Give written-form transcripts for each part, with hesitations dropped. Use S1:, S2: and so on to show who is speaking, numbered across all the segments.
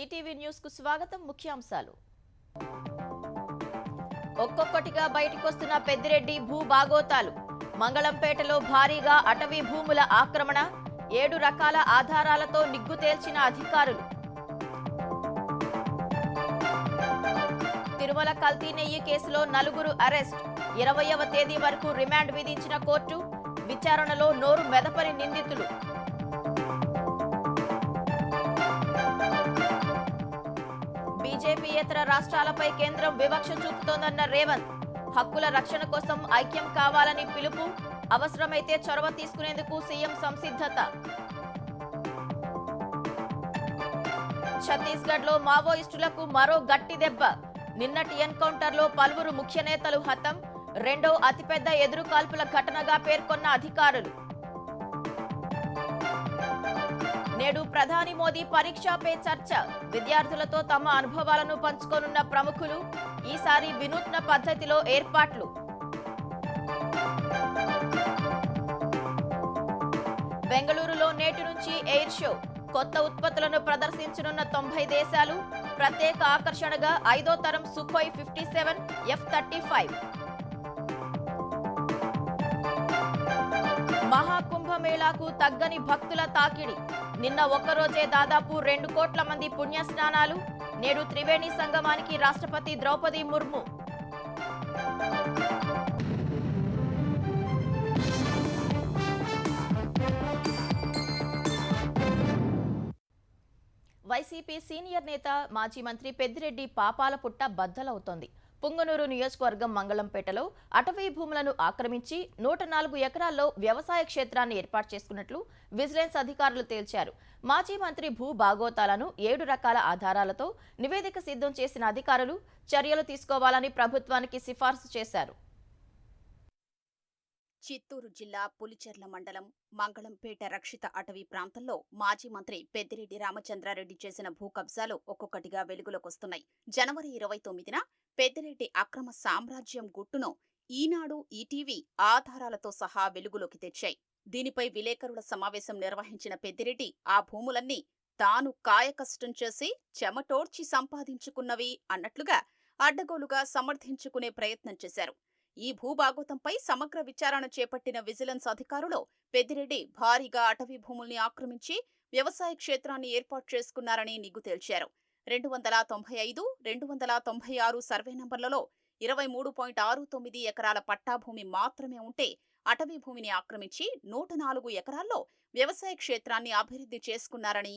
S1: ETV news కు స్వాగతం. ముఖ్యాంశాలు ఒక్కొక్కటిగా బయటకొస్తున్న పెద్దిరెడ్డి భూ బాగోతాలు. మంగళంపేటలో భారీగా అటవీ భూముల ఆక్రమణ, 7 రకాల ఆధారాలతో నిగ్గు తేల్చిన అధికారులు. తిరుమల కల్తీ నెయ్యి కేసులో 4 అరెస్ట్, 20వ తేదీ వరకు రిమాండ్ విధించిన కోర్టు. విచారణలో నోరు మెదపని నిందితులు. బీజేపీయేతర రాష్ట్రాలపై కేంద్రం వివక్ష చూపుతోందన్న రేవంత్. హక్కుల రక్షణ కోసం ఐక్యం కావాలని పిలుపు. అవసరమైతే చొరవ తీసుకునేందుకు సీఎం సంసిద్ధత. ఛత్తీస్గఢ్ లో మావోయిస్టులకు మరో గట్టి దెబ్బ. నిన్నటి ఎన్కౌంటర్లో పలువురు ముఖ్య నేతలు హతం. రెండో అతిపెద్ద ఎదురుకాల్పుల ఘటనగా పేర్కొన్న అధికారులు. నేడు ప్రధాని మోదీ పరీక్షా పే చర్చ. విద్యార్థులతో తమ అనుభవాలను పంచుకోనున్న ప్రముఖులు. ఈసారి వినూత్న పద్ధతిలో ఏర్పాట్లు. బెంగళూరులో నేటి నుంచి ఎయిర్ షో. కొత్త ఉత్పత్తులను ప్రదర్శించనున్న 90 దేశాలు. ప్రత్యేక ఆకర్షణగా 5వ తరం సుఖోయ్ 57, F-35. మహాకుంభమేళాకు తగ్గని భక్తుల తాకిడి. నిన్న ఒక్కరోజే దాదాపు 2 కోట్ల మంది పుణ్యస్నానాలు. నేడు త్రివేణి సంగమానికి రాష్ట్రపతి ద్రౌపది ముర్ము. వైసీపీ సీనియర్ నేత మాజీ మంత్రి పెద్దిరెడ్డి పాపాల పుట్ట బద్దలవుతోంది. పుంగనూరు నియోజకవర్గం మంగళంపేటలో అటవీ భూములను ఆక్రమించి 104 ఎకరాల్లో వ్యవసాయ క్షేత్రాన్ని ఏర్పాటు చేసుకున్నట్లు విజిలెన్స్ అధికారులు తేల్చారు. మాజీ మంత్రి భూ బాగోతాలను 7 రకాల ఆధారాలతో నివేదిక సిద్ధం చేసిన అధికారులు చర్యలు తీసుకోవాలని ప్రభుత్వానికి సిఫార్సు చేశారు.
S2: చిత్తూరు జిల్లా పులిచెర్ల మండలం మంగళంపేట రక్షిత అటవీ ప్రాంతంలో మాజీ మంత్రి పెద్దిరెడ్డి రామచంద్రారెడ్డి చేసిన భూ కబ్జాలు ఒక్కొక్కటిగా వెలుగులోకొస్తున్నాయి. జనవరి 29న పెద్దిరెడ్డి అక్రమ సామ్రాజ్యం గుట్టును ఈనాడు, ఈటీవీ ఆధారాలతో సహా వెలుగులోకి తెచ్చాయి. దీనిపై విలేకరుల సమావేశం నిర్వహించిన పెద్దిరెడ్డి ఆ భూములన్నీ తాను కాయకష్టం చేసి చెమటోడ్చి సంపాదించుకున్నవి అన్నట్లుగా అడ్డగోలుగా సమర్థించుకునే ప్రయత్నం చేశారు. ఈ భూభాగోతంపై సమగ్ర విచారణ చేపట్టిన విజిలెన్స్ అధికారులు పెద్దిరెడ్డి భారీగా అటవీ భూముల్ని ఆక్రమించి వ్యవసాయ క్షేత్రాన్ని ఏర్పాటు చేసుకున్నారని నిగ్గు తేల్చారు. 295, 296 సర్వే నంబర్లలో 23.69 ఎకరాల పట్టాభూమి మాత్రమే ఉంటే అటవీ భూమిని ఆక్రమించి 104 ఎకరాల్లో వ్యవసాయ క్షేత్రాన్ని అభివృద్ధి చేసుకున్నారని,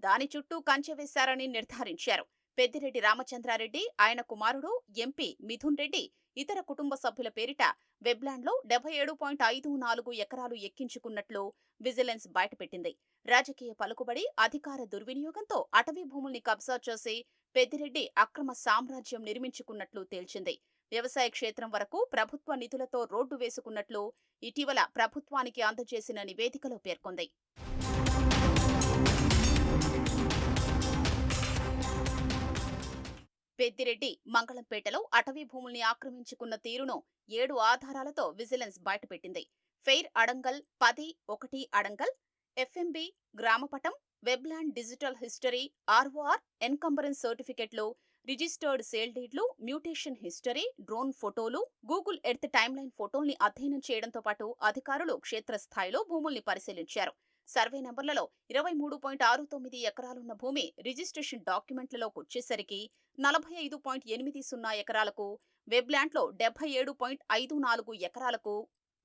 S2: దాని చుట్టూ కంచె వేశారని నిర్ధారించారు. పెద్దిరెడ్డి రామచంద్రారెడ్డి, ఆయన కుమారుడు ఎంపీ మిథున్ రెడ్డి ఇతర కుటుంబ సభ్యుల పేరిట వెబ్లాండ్లో 77.54 ఎకరాలు ఎక్కించుకున్నట్లు విజిలెన్స్ బయటపెట్టింది. రాజకీయ పలుకుబడి, అధికార దుర్వినియోగంతో అటవీ భూముల్ని కబ్జా చేసి పెద్దిరెడ్డి అక్రమ సామ్రాజ్యం నిర్మించుకున్నట్లు తేల్చింది. వ్యవసాయ క్షేత్రం వరకు ప్రభుత్వ నిధులతో రోడ్డు వేసుకున్నట్లు ఇటీవల ప్రభుత్వానికి అందజేసిన నివేదికలో పేర్కొంది. పెద్దిరెడ్డి మంగళంపేటలో అటవీ భూముల్ని ఆక్రమించుకున్న తీరును 7 ఆధారాలతో విజిలెన్స్ బయటపెట్టింది. ఫెయిర్ అడంగల్ 10-1 అడంగల్, ఎఫ్ఎంబి గ్రామపటం, webland digital history, ROR encumbrance సర్టిఫికెట్లు, రిజిస్టర్డ్ సేల్ డీడ్లు, మ్యూటేషన్ హిస్టరీ, డ్రోన్ ఫోటోలు, గూగుల్ ఎర్త్ టైమ్లైన్ ఫోటోల్ని అధ్యయనం చేయడంతో పాటు అధికారులు క్షేత్రస్థాయిలో భూముల్ని పరిశీలించారు. సర్వే నంబర్లలో 23.69 ఎకరాలున్న భూమి రిజిస్ట్రేషన్ డాక్యుమెంట్లలోకి వచ్చేసరికి 45.80 ఎకరాలకు, వెబ్లాండ్లో 77.54 ఎకరాలకు,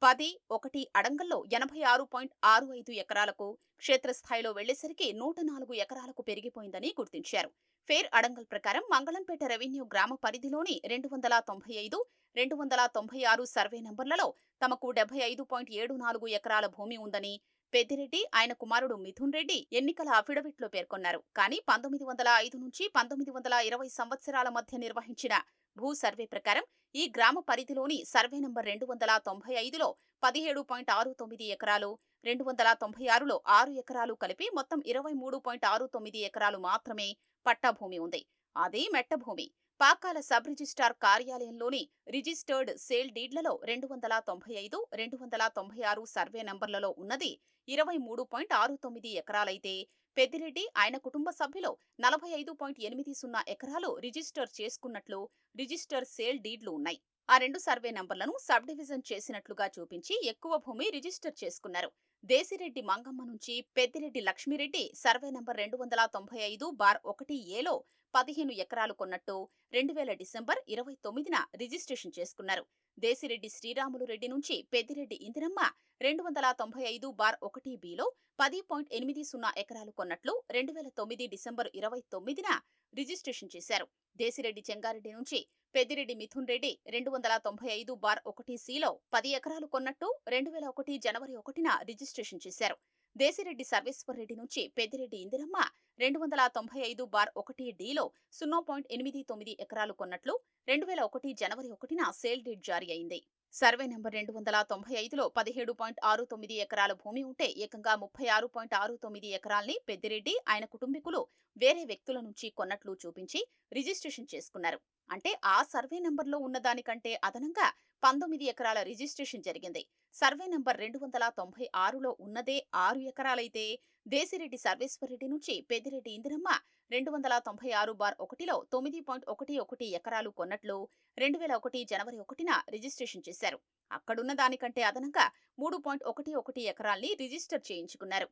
S2: 10-1 అడంగల్లో 86.65 ఎకరాలకు, క్షేత్రస్థాయిలో వెళ్లేసరికి 104 ఎకరాలకు పెరిగిపోయిందని గుర్తించారు. ఫెయిర్ అడంగల్ ప్రకారం మంగళంపేట రెవెన్యూ గ్రామ పరిధిలోని 295, 296 సర్వే నంబర్లలో తమకు 75.74 ఎకరాల భూమి ఉందని పెద్దిరెడ్డి, ఆయన కుమారుడు మిథున్ రెడ్డి ఎన్నికల అఫిడవిట్లో పేర్కొన్నారు. కానీ 1905 నుంచి 1920 సంవత్సరాల మధ్య నిర్వహించిన భూ సర్వే ప్రకారం ఈ గ్రామ పరిధిలోని సర్వే నంబర్ 295లో 17.69 ఎకరాలు, 296లో 6 ఎకరాలు కలిపి మొత్తం 23.69 ఎకరాలు మాత్రమే పట్టాభూమి ఉంది. అది మెట్టభూమి. పాకాల సబ్ రిజిస్ట్రార్ కార్యాలయంలోని రిజిస్టర్డ్ సేల్ డీడ్లలో 295, 296 సర్వే నంబర్లలో ఉన్నది 23.69 ఎకరాలైతే పెద్దిరెడ్డి ఆయన కుటుంబ సభ్యులు 45.80 ఎకరాలు రిజిస్టర్ చేసుకున్నట్లు రిజిస్టర్ సేల్ డీడ్లు ఉన్నాయి. ఆ 2 సర్వే నంబర్లను సబ్ డివిజన్ చేసినట్లుగా చూపించి ఎక్కువ భూమి రిజిస్టర్ చేసుకున్నారు. దేశిరెడ్డి మంగమ్మ నుంచి పెద్దిరెడ్డి లక్ష్మిరెడ్డి సర్వే నంబర్ 295/1ఏలో 15 ఎకరాలు కొన్నట్టు 2000 డిసెంబర్ 29న రిజిస్ట్రేషన్ చేసుకున్నారు. దేశిరెడ్డి శ్రీరాములు రెడ్డి నుంచి పెద్దిరెడ్డి ఇందిరమ్మ 295/1బిలో 10.80 ఎకరాలు కొన్నట్లు 2009 డిసెంబర్ 29న రిజిస్ట్రేషన్ చేశారు. దేశిరెడ్డి చెంగారెడ్డి నుంచి పెద్దిరెడ్డి మిథున్ రెడ్డి 295/1సిలో 10 ఎకరాలు కొన్నట్టు 2001 జనవరి 1న రిజిస్ట్రేషన్ చేశారు. దేశిరెడ్డి సర్వేశ్వర్ రెడ్డి నుంచి పెద్దిరెడ్డి ఇందిరమ్మ 295/1డిలో 0.89 ఎకరాలు కొన్నట్లు 2001 జనవరి 1న సేల్ డీడ్ జారీ అయింది. సర్వే నంబర్ 295లో 17.69 ఎకరాల భూమి ఉంటే ఏకంగా 36.69 ఎకరాల్ని పెద్దిరెడ్డి ఆయన కుటుంబీకులు వేరే వ్యక్తుల నుంచి కొన్నట్లు చూపించి రిజిస్ట్రేషన్ చేసుకున్నారు. అంటే ఆ సర్వే నంబర్లో ఉన్నదానికంటే అదనంగా 19 ఎకరాల రిజిస్ట్రేషన్ జరిగింది. సర్వే నంబర్ 296లో ఉన్నదే 6 ఎకరాలైతే దేశిరెడ్డి సర్వేశ్వరరెడ్డి నుంచి పెద్దిరెడ్డి ఇందిరమ్మ 296/1లో 9.11 ఎకరాలు కొన్నట్లు 2001 జనవరి 1న రిజిస్ట్రేషన్ చేశారు. అక్కడున్న దానికంటే అదనంగా 3.11 ఎకరాల్ని రిజిస్టర్ చేయించుకున్నారు.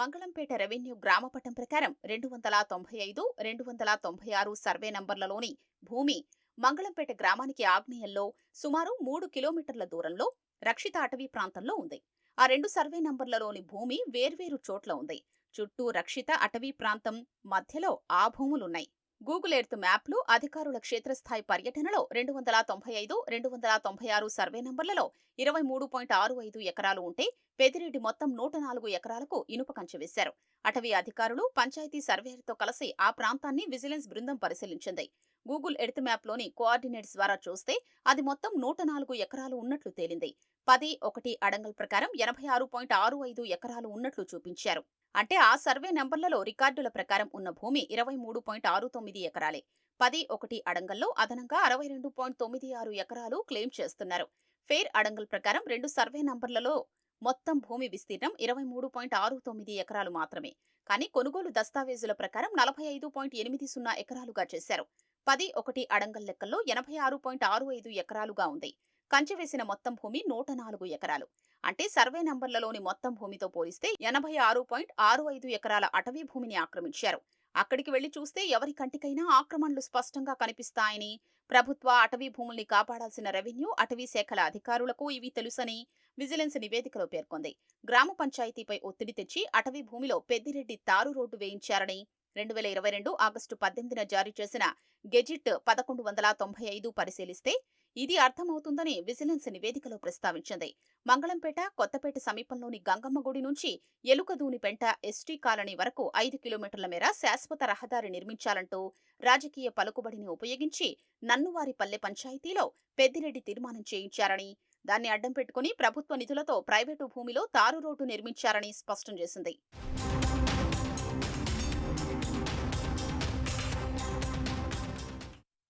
S2: మంగళంపేట రెవెన్యూ గ్రామపటం ప్రకారం 295, 296 సర్వే నంబర్లలోని భూమి మంగళంపేట గ్రామానికి ఆగ్నేయంలో సుమారు 3 కిలోమీటర్ల దూరంలో రక్షిత అటవీ ప్రాంతంలో ఉంది. ఆ 2 సర్వే నంబర్లలోని భూమి వేర్వేరు చోట్ల ఉంది. చుట్టూ రక్షిత అటవీ ప్రాంతం, మధ్యలో ఆ భూములున్నాయి. గూగుల్ ఎర్త్ మ్యాప్లు అధికారుల క్షేత్రస్థాయి పర్యటనలో 295, 296 సర్వే నంబర్లలో 23.65 ఎకరాలు ఉంటే పెద్దిరెడ్డి మొత్తం 104 ఎకరాలకు ఇనుప కంచె వేశారు. అటవీ అధికారులు, పంచాయతీ సర్వేయర్తో కలిసి ఆ ప్రాంతాన్ని విజిలెన్స్ బృందం పరిశీలించింది. గూగుల్ ఎర్త్ మ్యాప్లోని కోఆర్డినేట్స్ ద్వారా చూస్తే అది మొత్తం 104 ఎకరాలు ఉన్నట్లు తేలింది. 10(1) అడంగల్ ప్రకారం 86.65 ఎకరాలు ఉన్నట్లు చూపించారు. అంటే ఆ సర్వే నంబర్లలో రికార్డుల ప్రకారం ఉన్న భూమి 23.69 ఎకరాలే. 10(1) అడంగల్లో అదనంగా 62.96 ఎకరాలు క్లెయిమ్ చేస్తున్నారు. ఫెయిర్ అడంగల్ ప్రకారం 2 సర్వే నంబర్లలో మొత్తం భూమి విస్తీర్ణం 23.69 ఎకరాలు మాత్రమే. కానీ కొనుగోలు దస్తావేజుల ప్రకారం 45.80 ఎకరాలుగా చేశారు. 10(1) అడంగల్ లెక్కల్లో 86.65 ఎకరాలుగా ఉంది. కంచె వేసిన మొత్తం భూమి 104 ఎకరాలు. అంటే సర్వే నంబర్లలోని మొత్తం భూమితో పోలిస్తే 86.65 ఎకరాల అటవీ భూమిని ఆక్రమించారు. అక్కడికి వెళ్లి చూస్తే ఎవరి కంటికైనా ఆక్రమణలు స్పష్టంగా కనిపిస్తాయని, ప్రభుత్వ అటవీ భూముల్ని కాపాడాల్సిన రెవెన్యూ, అటవీ శాఖల అధికారులకు ఇవి తెలుసని విజిలెన్స్ నివేదికలో పేర్కొంది. గ్రామ పంచాయతీపై ఒత్తిడి తెచ్చి అటవీ భూమిలో పెద్దిరెడ్డి తారు రోడ్డు వేయించారని 2022 ఆగస్టు 18న జారీ చేసిన గెజిట్ 1195 పరిశీలిస్తే ఇది అర్థమవుతుందని విజిలెన్స్ నివేదికలో ప్రస్తావించింది. మంగళంపేట, కొత్తపేట సమీపంలోని గంగమ్మ గుడి నుంచి ఎలుకదూనిపెంట ఎస్టీ కాలనీ వరకు 5 కిలోమీటర్ల మేర శాశ్వత రహదారి నిర్మించాలంటూ రాజకీయ పలుకుబడిని ఉపయోగించి నన్నువారిపల్లె పంచాయతీలో పెద్దిరెడ్డి తీర్మానం చేయించారని, దాన్ని అడ్డం పెట్టుకుని ప్రభుత్వ నిధులతో ప్రైవేటు భూమిలో తారు రోడ్డు నిర్మించారని స్పష్టం చేసింది.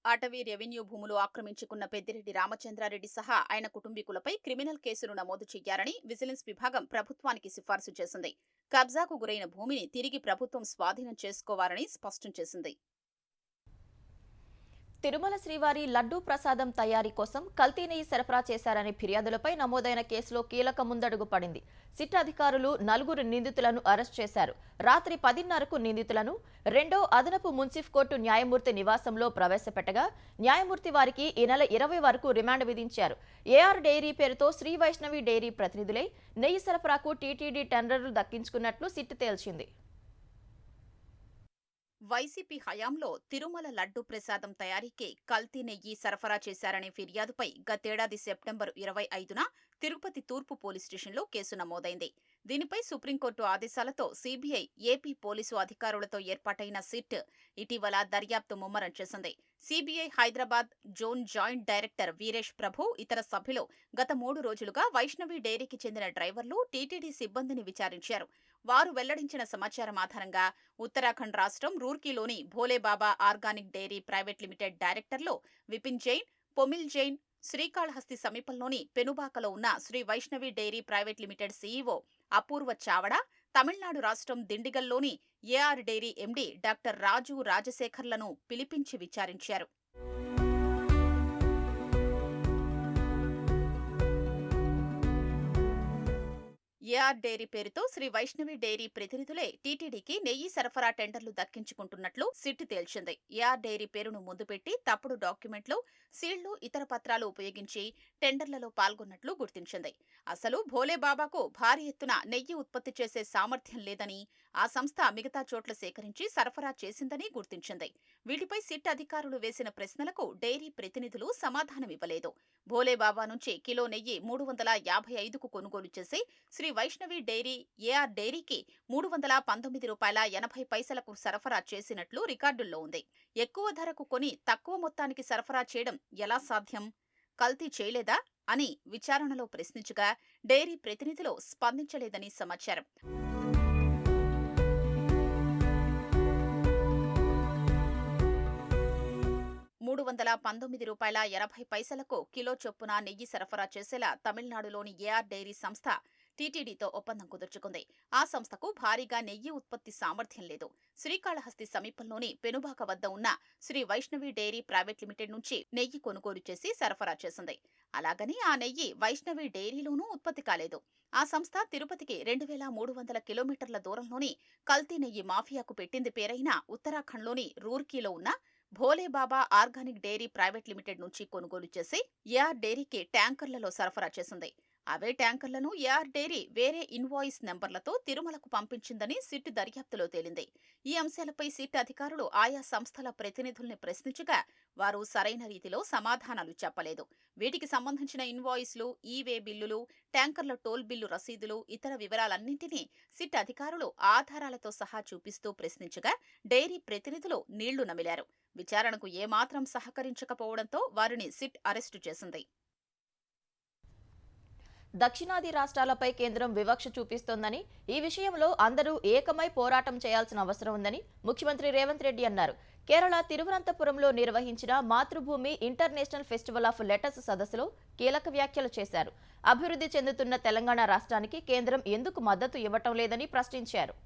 S2: అటవీ, రెవెన్యూ భూములు ఆక్రమించుకున్న పెద్దిరెడ్డి రామచంద్రారెడ్డి సహా ఆయన కుటుంబీకులపై క్రిమినల్ కేసులు నమోదు చేయాలని విజిలెన్స్ విభాగం ప్రభుత్వానికి సిఫార్సు చేసింది. కబ్జాకు గురైన భూమిని తిరిగి ప్రభుత్వం స్వాధీనం చేసుకోవాలని స్పష్టం చేసింది.
S1: తిరుమల శ్రీవారి లడ్డూ ప్రసాదం తయారీ కోసం కల్తీ నెయ్యి సరఫరా చేశారనే ఫిర్యాదులపై నమోదైన కేసులో కీలక ముందడుగు పడింది. సిట్ అధికారులు 4 నిందితులను అరెస్ట్ చేశారు. రాత్రి 10:30కు నిందితులను 2వ అదనపు మున్సిఫ్ కోర్టు న్యాయమూర్తి నివాసంలో ప్రవేశపెట్టగా న్యాయమూర్తి వారికి ఈ నెల 20 వరకు రిమాండ్ విధించారు. ఏఆర్ డైరీ పేరుతో శ్రీ వైష్ణవి డైరీ ప్రతినిధులై నెయ్యి సరఫరాకు టీటీడీ టెండర్లు దక్కించుకున్నట్లు సిట్ తేల్చింది.
S2: వైసీపీ హయాంలో తిరుమల లడ్డు ప్రసాదం తయారీకి కల్తీ నెయ్యి సరఫరా చేశారనే ఫిర్యాదుపై గతేడాది సెప్టెంబర్ 25న తిరుపతి తూర్పు పోలీస్ స్టేషన్లో కేసు నమోదైంది. దీనిపై సుప్రీంకోర్టు ఆదేశాలతో సీబీఐ, ఏపీ పోలీసు అధికారులతో ఏర్పాటైన సిట్ ఇటీవల దర్యాప్తు ముమ్మరం చేసింది. CBI Hyderabad zone joint director Veeresh Prabhu, ఇతర సభ్యులు గత 3 రోజులుగా వైష్ణవి డైరీకి చెందిన డ్రైవర్లు, టీటీడీ సిబ్బందిని విచారించారు. వారు వెల్లడించిన సమాచారం ఆధారంగా ఉత్తరాఖండ్ రాష్ట్రం రూర్కీలోని Bhole Baba organic dairy private limited డైరెక్టర్లు విపిన్ జైన్, పొమిల్ జైన్, శ్రీకాళహస్తి సమీపంలోని పెనుబాకలో ఉన్న Sri Vaishnavi dairy private limited CEO Apoorva Chavda, Tamil Nadu రాష్ట్రం దిండిగల్లోని AR dairy MD doctor Raju రాజశేఖర్లను పిలిపించి విచారించారు. ఏఆర్ డైరీ పేరుతో శ్రీ వైష్ణవి డైరీ ప్రతినిధులే టీటీడీకి నెయ్యి సరఫరా టెండర్లు దక్కించుకుంటున్నట్లు సిట్ తేల్చింది. ఏఆర్ డైరీ పేరును ముందు పెట్టి తప్పుడు డాక్యుమెంట్లు, సీళ్లు, ఇతర పత్రాలు ఉపయోగించి టెండర్లలో పాల్గొన్నట్లు గుర్తించింది. అసలు భోలేబాబాకు భారీ ఎత్తున నెయ్యి ఉత్పత్తి చేసే సామర్థ్యం లేదని, ఆ సంస్థ మిగతా చోట్ల సేకరించి సరఫరా చేసిందని గుర్తించింది. వీటిపై సిట్ అధికారులు వేసిన ప్రశ్నలకు డైరీ ప్రతినిధులు సమాధానమివ్వలేదు. భోలేబాబా నుంచి కిలో నెయ్యి 355కు కొనుగోలు చేసి శ్రీ వైష్ణవి డైరీ ఏఆర్ డైరీకి $319.80 సరఫరా చేసినట్లు రికార్డుల్లో ఉంది. ఎక్కువ ధరకు కొని తక్కువ మొత్తానికి సరఫరా చేయడం ఎలా సాధ్యం? కల్తీ చేయలేదా అని విచారణలో ప్రశ్నించగా డైరీ ప్రతినిధులు స్పందించలేదని సమాచారం. $319.80 కిలో చొప్పున నెయ్యి సరఫరా చేసేలా తమిళనాడులోని ఏఆర్ డైరీ సంస్థ టీటీడీతో ఒప్పందం కుదుర్చుకుంది. ఆ సంస్థకు భారీగా నెయ్యి ఉత్పత్తి సామర్థ్యం లేదు. శ్రీకాళహస్తి సమీపంలోని పెనుబాక వద్ద ఉన్న Sri Vaishnavi dairy private limited నుంచి నెయ్యి కొనుగోలు చేసి సరఫరా చేసింది. అలాగని ఆ నెయ్యి వైష్ణవి డైరీలోనూ ఉత్పత్తి కాలేదు. ఆ సంస్థ తిరుపతికి 2300 కిలోమీటర్ల దూరంలోని కల్తీ నెయ్యి మాఫియాకు పెట్టింది పేరైన ఉత్తరాఖండ్లోని రూర్కీలో ఉన్న Bhole Baba organic dairy private limited నుంచి కొనుగోలు చేసి ఏఆర్ డైరీకి ట్యాంకర్లలో సరఫరా చేసింది. అవే ట్యాంకర్లను ఏఆర్ డైరీ వేరే ఇన్వాయిస్ నెంబర్లతో తిరుమలకు పంపించిందని సిట్ దర్యాప్తులో తేలింది. ఈ అంశాలపై సిట్ అధికారులు ఆయా సంస్థల ప్రతినిధుల్ని ప్రశ్నించగా వారు సరైన రీతిలో సమాధానాలు చెప్పలేదు. వీటికి సంబంధించిన ఇన్వాయిస్లు, ఈవే బిల్లులు, ట్యాంకర్ల టోల్ బిల్లు రసీదులు, ఇతర వివరాలన్నింటినీ సిట్ అధికారులు ఆధారాలతో సహా చూపిస్తూ ప్రశ్నించగా డైరీ ప్రతినిధులు నీళ్లు నమిలారు. విచారణకు ఏమాత్రం సహకరించకపోవడంతో వారిని సిట్ అరెస్టు చేసింది.
S1: దక్షిణాది రాష్ట్రాలపై కేంద్రం వివక్ష చూపిస్తోందని, ఈ విషయంలో అందరూ ఏకమై పోరాటం చేయాల్సిన అవసరం ఉందని ముఖ్యమంత్రి రేవంత్ రెడ్డి అన్నారు. కేరళ తిరువనంతపురంలో నిర్వహించిన మాతృభూమి ఇంటర్నేషనల్ ఫెస్టివల్ ఆఫ్ లెటర్స్ సదస్సులో కీలక వ్యాఖ్యలు చేశారు. అభివృద్ధి చెందుతున్న తెలంగాణ రాష్ట్రానికి కేంద్రం ఎందుకు మద్దతు ఇవ్వటం లేదని ప్రశ్నించారు.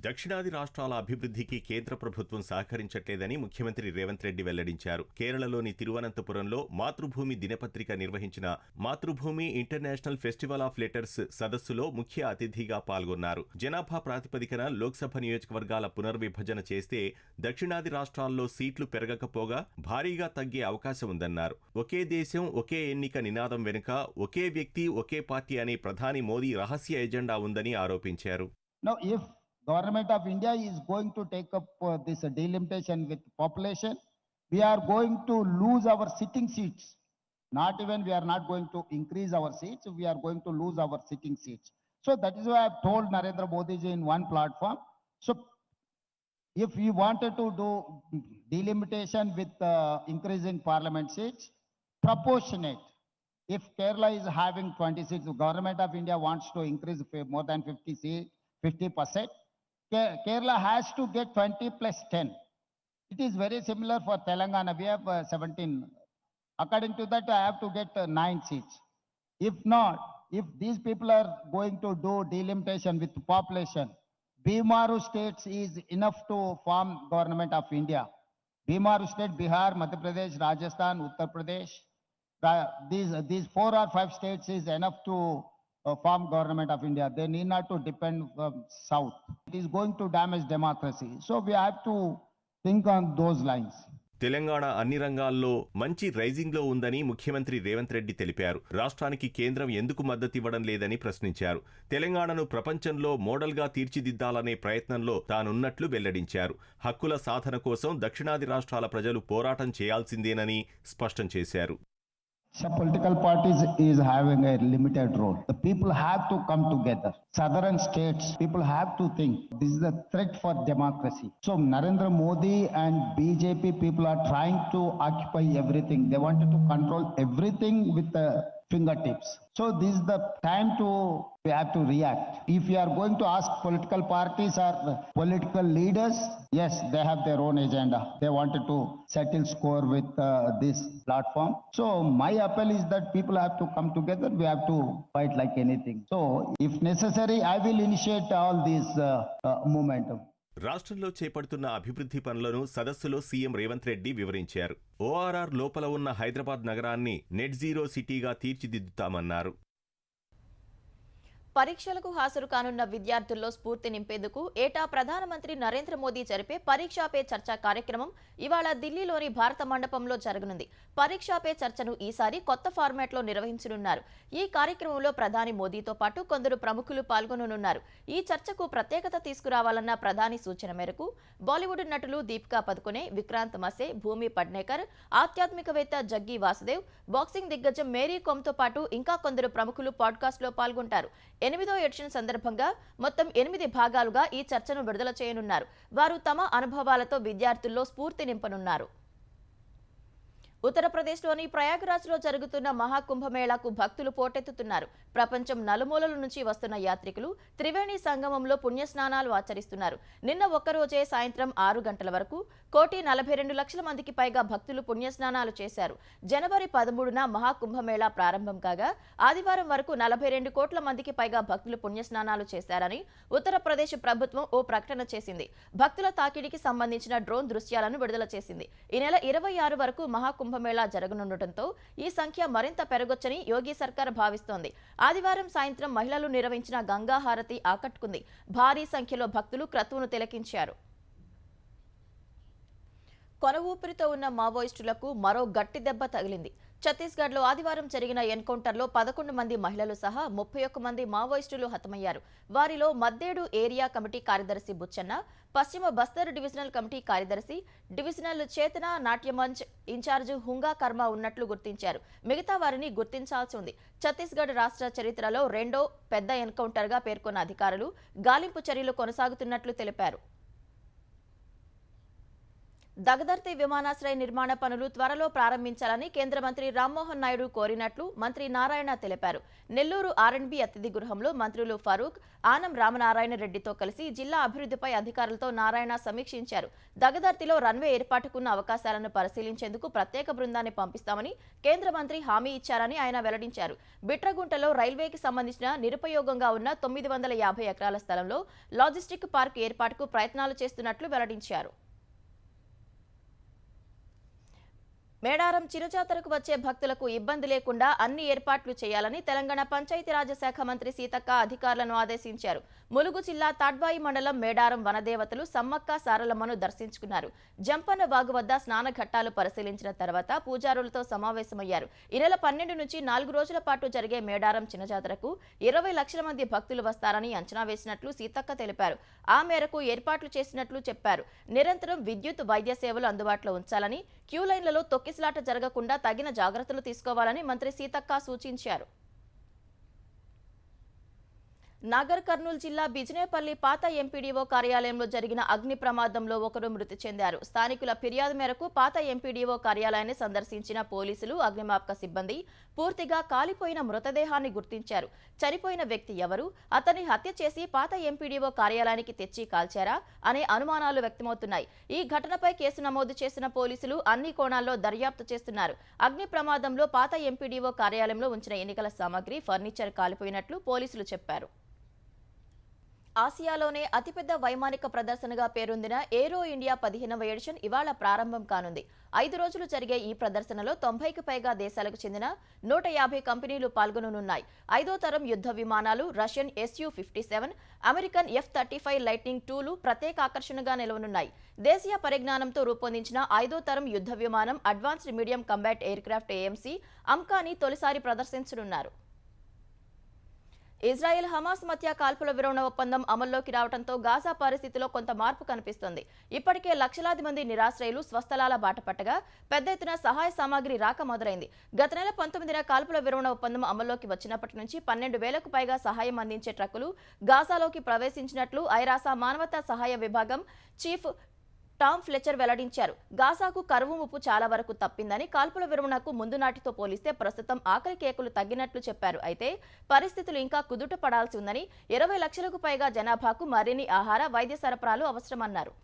S3: దక్షిణాది రాష్ట్రాల అభివృద్ధికి కేంద్ర ప్రభుత్వం సహకరించట్లేదని ముఖ్యమంత్రి రేవంత్ రెడ్డి వెల్లడించారు. కేరళలోని తిరువనంతపురంలో మాతృభూమి దినపత్రిక నిర్వహించిన మాతృభూమి ఇంటర్నేషనల్ ఫెస్టివల్ ఆఫ్ లెటర్స్ సదస్సులో ముఖ్య అతిథిగా పాల్గొన్నారు. జనాభా ప్రాతిపదికన లోక్సభ నియోజకవర్గాల పునర్విభజన చేస్తే దక్షిణాది రాష్ట్రాల్లో సీట్లు పెరగకపోగా భారీగా తగ్గే అవకాశం ఉందన్నారు. ఒకే దేశం ఒకే ఎన్నిక నినాదం వెనుక ఒకే వ్యక్తి ఒకే పార్టీ అనే ప్రధాని మోదీ రహస్య ఎజెండా ఉందని ఆరోపించారు.
S4: Government of India is going to take up this delimitation with population. We are going to lose our sitting seats. Not even we are not going to increase our seats. We are going to lose our sitting seats. So that is why I have told Narendra Modi ji in one platform. So if we wanted to do delimitation with increasing parliament seats, proportionate. If Kerala is having 20 seats, the government of India wants to increase more than 50%. Kerala has to get 20 plus 10. It is very similar for Telangana. We have 17. According to that, I have to get 9 seats. If not, if these people are going to do delimitation with population, Bimaru states is enough to form government of India. Bimaru state, Bihar, Madhya Pradesh, Rajasthan, Uttar Pradesh, these 4 or 5 states is enough to form government of India. They need not to depend from south. It is going to damage democracy. So we have to think on those lines.
S3: Telangana అన్ని రంగాల్లో మంచి rising లో ఉందని ముఖ్యమంత్రి రేవంత్ రెడ్డి తెలిపారు. రాష్ట్రానికి కేంద్రం ఎందుకు మద్దతివ్వడం లేదని ప్రశ్నించారు. తెలంగాణను ప్రపంచంలో మోడల్గా తీర్చిదిద్దాలనే ప్రయత్నంలో తానున్నట్లు వెల్లడించారు. హక్కుల సాధన కోసం దక్షిణాది రాష్ట్రాల ప్రజలు పోరాటం చేయాల్సిందేనని స్పష్టం చేశారు.
S4: So political parties is having a limited role. The people have to come together. Southern states, people have to think this is a threat for democracy. So Narendra Modi and BJP people are trying to occupy everything. They wanted to control everything with fingertips. So this is the time we have to react. If you are going to ask political parties or political leaders, yes, they have their own agenda. They wanted to settle score with this platform. So my appeal is that people have to come together. We have to fight like anything. So if necessary, I will initiate all this momentum.
S3: రాష్ట్రంలో చేపడుతున్న అభివృద్ధి పనులను సదస్సులో CM Revanth Reddy వివరించారు. ORR లోపల ఉన్న హైదరాబాద్ నగరాన్ని net zero సిటీగా తీర్చిదిద్దుతామన్నారు.
S1: పరీక్షలకు హాజరు కానున్న విద్యార్థుల్లో స్ఫూర్తి నింపేందుకు ఏటా ప్రధానమంత్రి నరేంద్ర మోదీ జరిపే పరీక్షా పే చర్చ కార్యక్రమం ఇవాళ ఢిల్లీలోని భారత మండపంలో జరగనుంది. పరీక్షా పే చర్చను ఈసారి కొత్త ఫార్మాట్లో నిర్వహించనున్నారు. ఈ కార్యక్రమంలో ప్రధాని మోదీతో పాటు కొందరు ప్రముఖులు పాల్గొననున్నారు. ఈ చర్చకు ప్రత్యేకత తీసుకురావాలన్న ప్రధాని సూచన మేరకు బాలీవుడ్ నటులు దీపికా పదుకొనే, విక్రాంత్ మసే, భూమి పడ్నేకర్, ఆధ్యాత్మికవేత్త జగ్గి వాసుదేవ్, బాక్సింగ్ దిగ్గజం మేరీ కోమ్తో పాటు ఇంకా కొందరు ప్రముఖులు పాడ్కాస్ట్లో పాల్గొంటారు. 8వ ఎడిషన్ సందర్భంగా మొత్తం 8 భాగాలుగా ఈ చర్చను విడుదల చేయనున్నారు. వారు తమ అనుభవాలతో విద్యార్థుల్లో స్ఫూర్తి నింపనున్నారు. ఉత్తరప్రదేశ్లోని ప్రయాగ్రాజ్లో జరుగుతున్న మహాకుంభమేళాకు భక్తులు పోటెత్తుతున్నారు. ప్రపంచం నలుమూలల నుంచి వస్తున్న యాత్రికులు త్రివేణి సంగమంలో పుణ్యస్నానాలు ఆచరిస్తున్నారు. నిన్న ఒక్కరోజే సాయంత్రం 6 గంటల వరకు 1,42,00,000 మందికి పైగా భక్తులు పుణ్యస్నానాలు చేశారు. జనవరి 13న మహాకుంభమేళా ప్రారంభం కాగా ఆదివారం వరకు 42 కోట్ల మందికి పైగా భక్తులు పుణ్యస్నానాలు చేశారని ఉత్తరప్రదేశ్ ప్రభుత్వం ఓ ప్రకటన చేసింది. భక్తుల తాకిడికి సంబంధించిన డ్రోన్ దృశ్యాలను విడుదల చేసింది. ఈ నెల 26 వరకు మహాకుంభమేళా జరగనుండటంతో ఈ సంఖ్య మరింత పెరగొచ్చని యోగి సర్కార్ భావిస్తోంది. ఆదివారం సాయంత్రం మహిళలు నిర్వహించిన గంగా హారతి ఆకట్టుకుంది. భారీ సంఖ్యలో భక్తులు క్రతువును తిలకించారు. కొన ఊపిరితో ఉన్న మావోయిస్టులకు మరో గట్టి దెబ్బ తగిలింది. ఛత్తీస్గఢ్లో ఆదివారం జరిగిన ఎన్కౌంటర్లో 11 మంది మహిళలు సహా 31 మంది మావోయిస్టులు హతమయ్యారు. వారిలో మద్దేడు ఏరియా కమిటీ కార్యదర్శి బుచ్చన్న, పశ్చిమ బస్తర్ డివిజనల్ కమిటీ కార్యదర్శి, డివిజనల్ చేతన నాట్యమంచ్ ఇన్ఛార్జ్ హుంగా కర్మ ఉన్నట్లు గుర్తించారు. మిగతా వారిని గుర్తించాల్సి ఉంది. ఛత్తీస్గఢ్ రాష్ట్ర చరిత్రలో రెండో పెద్ద ఎన్కౌంటర్గా పేర్కొన్న అధికారులు గాలింపు చర్యలు కొనసాగుతున్నట్లు తెలిపారు. దగదర్తి విమానాశ్రయ నిర్మాణ పనులు త్వరలో ప్రారంభించాలని కేంద్ర మంత్రి రామ్మోహన్ నాయుడు కోరినట్లు మంత్రి నారాయణ తెలిపారు. నెల్లూరు ఆర్ఎండ్బి అతిథి గృహంలో మంత్రులు ఫరూక్, ఆనం రామనారాయణ రెడ్డితో కలిసి జిల్లా అభివృద్ధిపై అధికారులతో నారాయణ సమీక్షించారు. దగదర్తిలో రన్వే ఏర్పాటుకున్న అవకాశాలను పరిశీలించేందుకు ప్రత్యేక బృందాన్ని పంపిస్తామని కేంద్ర మంత్రి హామీ ఇచ్చారని ఆయన వెల్లడించారు. బిట్రగుంటలో రైల్వేకి సంబంధించిన నిరుపయోగంగా ఉన్న 950 ఎకరాల స్థలంలో లాజిస్టిక్ పార్క్ ఏర్పాటుకు ప్రయత్నాలు చేస్తున్నట్లు వెల్లడించారు. మేడారం చిరుజాతరకు వచ్చే భక్తులకు ఇబ్బంది లేకుండా అన్ని ఏర్పాట్లు చేయాలని తెలంగాణ పంచాయతీరాజ్ శాఖ మంత్రి సీతక్క అధికారులను ఆదేశించారు. ములుగు జిల్లా తాడ్వాయి మండలం మేడారం వనదేవతలు సమ్మక్క సారలమ్మను దర్శించుకున్నారు. జంపన్న వాగు వద్ద స్నాన ఘట్టాలు పరిశీలించిన తర్వాత పూజారులతో సమావేశమయ్యారు. ఈ నెల 12 నుంచి 4 రోజుల పాటు జరిగే మేడారం చిన్నజాతరకు 20 లక్షల మంది భక్తులు వస్తారని అంచనా వేసినట్లు సీతక్క తెలిపారు. ఆ మేరకు ఏర్పాట్లు చేసినట్లు చెప్పారు. నిరంతరం విద్యుత్, వైద్య సేవలు అందుబాటులో ఉంచాలని, క్యూ లైన్లలో తొక్కిసలాట జరగకుండా తగిన జాగ్రత్తలు తీసుకోవాలని మంత్రి సీతక్క సూచించారు. నాగర్ కర్నూలు జిల్లా బిజినేపల్లి పాత ఎంపీడీఓ కార్యాలయంలో జరిగిన అగ్ని ప్రమాదంలో ఒకరు మృతి చెందారు. స్థానికుల ఫిర్యాదు మేరకు పాత ఎంపీడీఓ కార్యాలయాన్ని సందర్శించిన పోలీసులు, అగ్నిమాపక సిబ్బంది పూర్తిగా కాలిపోయిన మృతదేహాన్ని గుర్తించారు. చనిపోయిన వ్యక్తి ఎవరు, అతన్ని హత్య చేసి పాత ఎంపీడీఓ కార్యాలయానికి తెచ్చి కాల్చారా అనే అనుమానాలు వ్యక్తమవుతున్నాయి. ఈ ఘటనపై కేసు నమోదు చేసిన పోలీసులు అన్ని కోణాల్లో దర్యాప్తు చేస్తున్నారు. అగ్ని ప్రమాదంలో పాత ఎంపీడీఓ కార్యాలయంలో ఉంచిన ఎన్నికల సామాగ్రి, ఫర్నిచర్ కాలిపోయినట్లు పోలీసులు చెప్పారు. ఆసియాలోనే అతిపెద్ద వైమానిక ప్రదర్శనగా పేరొందిన ఏరో ఇండియా 15వ ఎడిషన్ ఇవాళ ప్రారంభం కానుంది. 5 రోజులు జరిగే ఈ ప్రదర్శనలో 90కి పైగా దేశాలకు చెందిన 150 కంపెనీలు పాల్గొననున్నాయి. 5వ తరం యుద్ధ విమానాలు, Russian Su-57, American F-35 lightning II ప్రత్యేక ఆకర్షణగా నిలవనున్నాయి. దేశీయ పరిజ్ఞానంతో రూపొందించిన 5వ తరం యుద్ధ విమానం advanced medium combat aircraft AMC అంకాని తొలిసారి ప్రదర్శించనున్నారు. ఇజ్రాయెల్ హమాస్ మధ్య కాల్పుల విరమణ ఒప్పందం అమల్లోకి రావడంతో గాజా పరిస్థితిలో కొంత మార్పు కనిపిస్తోంది. ఇప్పటికే లక్షలాది మంది నిరాశ్రయులు స్వస్థలాల బాటపట్టగా పెద్ద ఎత్తున సహాయ సామాగ్రి రాక మొదలైంది. గత నెల 19న కాల్పుల విరమణ ఒప్పందం అమల్లోకి వచ్చినప్పటి నుంచి 12,000కు పైగా సహాయం అందించే ట్రక్కులు గాజాలోకి ప్రవేశించినట్లు ఐరాస మానవతా సహాయ విభాగం చీఫ్ టామ్ ఫ్లెచర్ వెల్లడించారు. గాజాకు కరువు ముప్పు చాలా వరకు తప్పిందని, కాల్పుల విరమణకు ముందు నాటితో పోలిస్తే ప్రస్తుతం ఆఖరి కేకులు తగ్గినట్లు చెప్పారు. అయితే పరిస్థితులు ఇంకా కుదుట పడాల్సి ఉందని, 20 లక్షలకు పైగా జనాభాకు మరిన్ని ఆహార, వైద్య సరఫరాలు అవసరమన్నారు.